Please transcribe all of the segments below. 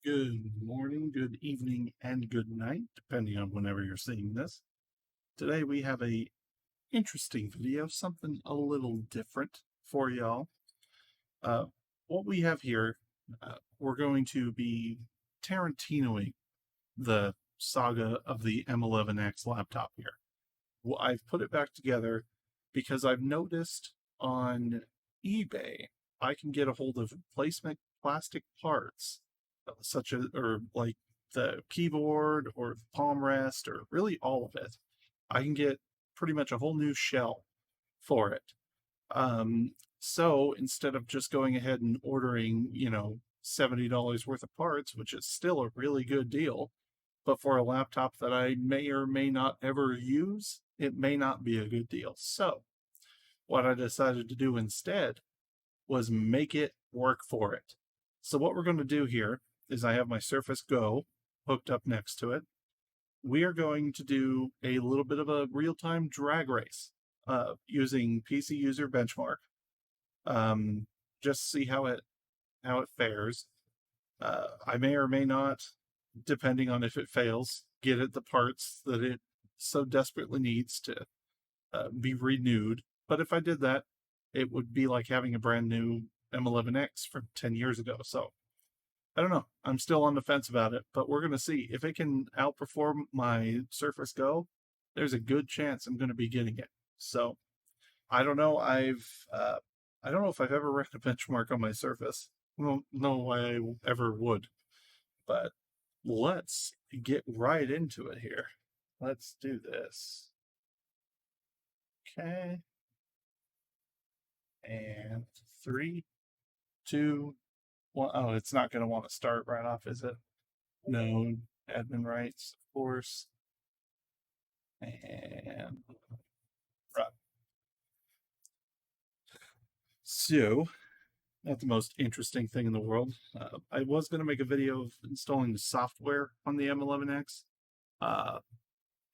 Good morning, good evening, and good night, depending on whenever you're seeing this. Today we have a interesting video, something a little different for y'all. What we have here, we're going to be Tarantinoing the saga of the M11x laptop here. Well, I've put it back together because I've noticed on eBay I can get a hold of replacement plastic parts such as or like the keyboard or the palm rest or really all of it. I can get pretty much a whole new shell for it. So instead of just going ahead and ordering, $70 worth of parts, which is still a really good deal, but for a laptop that I may or may not ever use, it may not be a good deal. So what I decided to do instead was make it work for it. So what we're going to do here is I have my Surface Go hooked up next to it. We are going to do a little bit of a real-time drag race using PC User Benchmark. Just see how it fares. I may or may not, depending on if it fails, get it the parts that it so desperately needs to be renewed. But if I did that, it would be like having a brand new M11x from 10 years ago. So I don't know. I'm still on the fence about it, but we're going to see. If it can outperform my Surface Go, there's a good chance I'm going to be getting it. So I don't know. I don't know if I've ever ran a benchmark on my Surface. Well, no, I ever would. But let's get right into it here. Let's do this. Okay. And 3, 2, 1. Oh, it's not going to want to start right off, is it? No. Admin rights, of course. And right. So, not the most interesting thing in the world. I was going to make a video of installing the software on the M11X.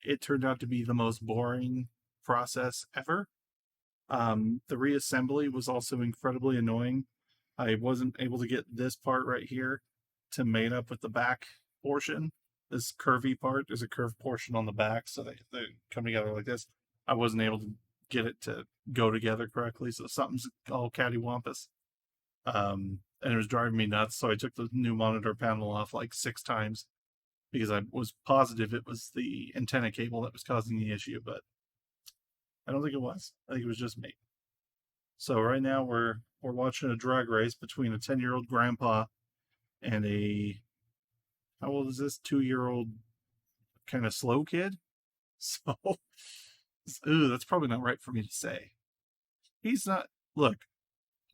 It turned out to be the most boring process ever. The reassembly was also incredibly annoying. I wasn't able to get this part right here to mate up with the back portion. This curvy part, there's a curved portion on the back, so they come together like this. I wasn't able to get it to go together correctly, so something's all cattywampus. And it was driving me nuts, so I took the new monitor panel off like 6 times because I was positive it was the antenna cable that was causing the issue, but I don't think it was. I think it was just me. So right now we're watching a drag race between a 10-year-old grandpa and a, how old is this, 2-year-old kind of slow kid? So, ooh, that's probably not right for me to say. He's not, look,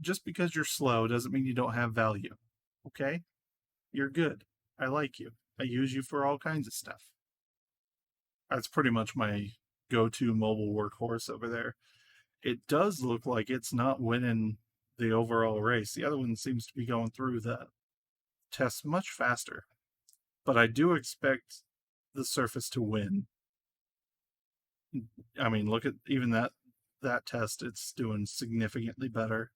just because you're slow doesn't mean you don't have value, okay? You're good. I like you. I use you for all kinds of stuff. That's pretty much my go-to mobile workhorse over there. It does look like it's not winning the overall race. The other one seems to be going through the tests much faster. But I do expect the Surface to win. I mean, look at even that test. It's doing significantly better.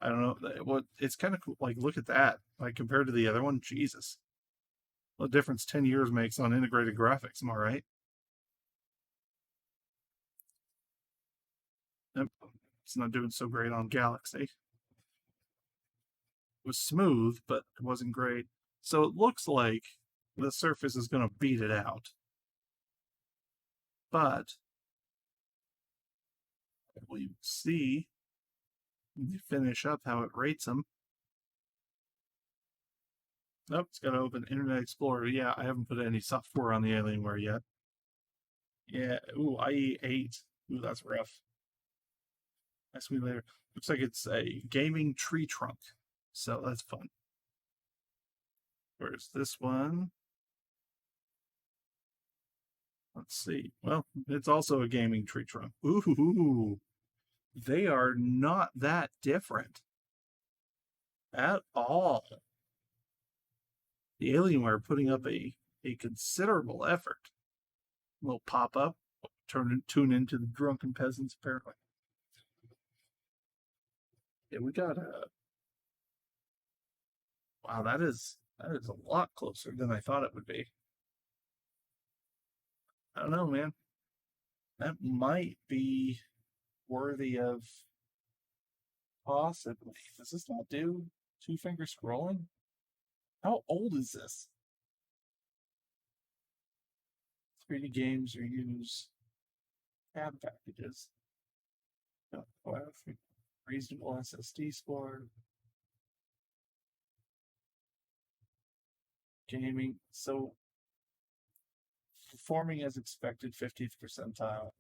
I don't know what it's kind of cool. Like, look at that. Like compared to the other one, Jesus, what difference 10 years makes on integrated graphics? Am I right? Nope. It's not doing so great on Galaxy. It was smooth, but it wasn't great. So it looks like the Surface is going to beat it out. But we'll see when you finish up how it rates them. Nope, it's got to open Internet Explorer. Yeah, I haven't put any software on the Alienware yet. Yeah, ooh, IE8. Ooh, that's rough. Ask me later. Looks like it's a gaming tree trunk. So that's fun. Where's this one? Let's see. Well, it's also a gaming tree trunk. Ooh, they are not that different at all. The Alienware putting up a considerable effort. Will pop up, tune into the drunken peasants apparently. Yeah, we got Wow, that is a lot closer than I thought it would be. I don't know, man. That might be worthy of possibly. Does this not do two-finger scrolling? How old is this? 3D games or use tab packages. No, reasonable SSD score. Gaming. So performing as expected, 50th percentile,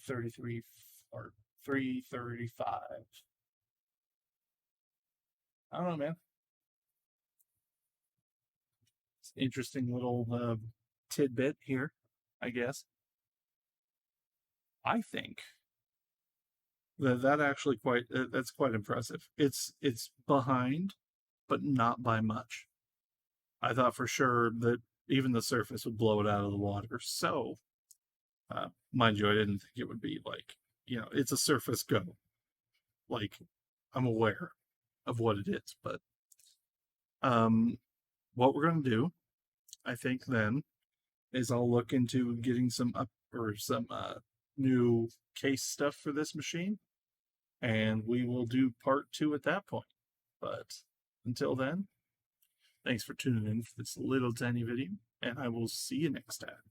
33 or 335. I don't know, man. It's an interesting little tidbit here, I guess. I think that actually that's quite impressive. It's behind, but not by much. I thought for sure that even the Surface would blow it out of the water. So, mind you, I didn't think it would be like, it's a Surface Go. Like, I'm aware of what it is, but what we're gonna do, I think, then is I'll look into getting some new case stuff for this machine, and we will do part 2 at that point. But until then, thanks for tuning in for this little tiny video, and I will see you next time.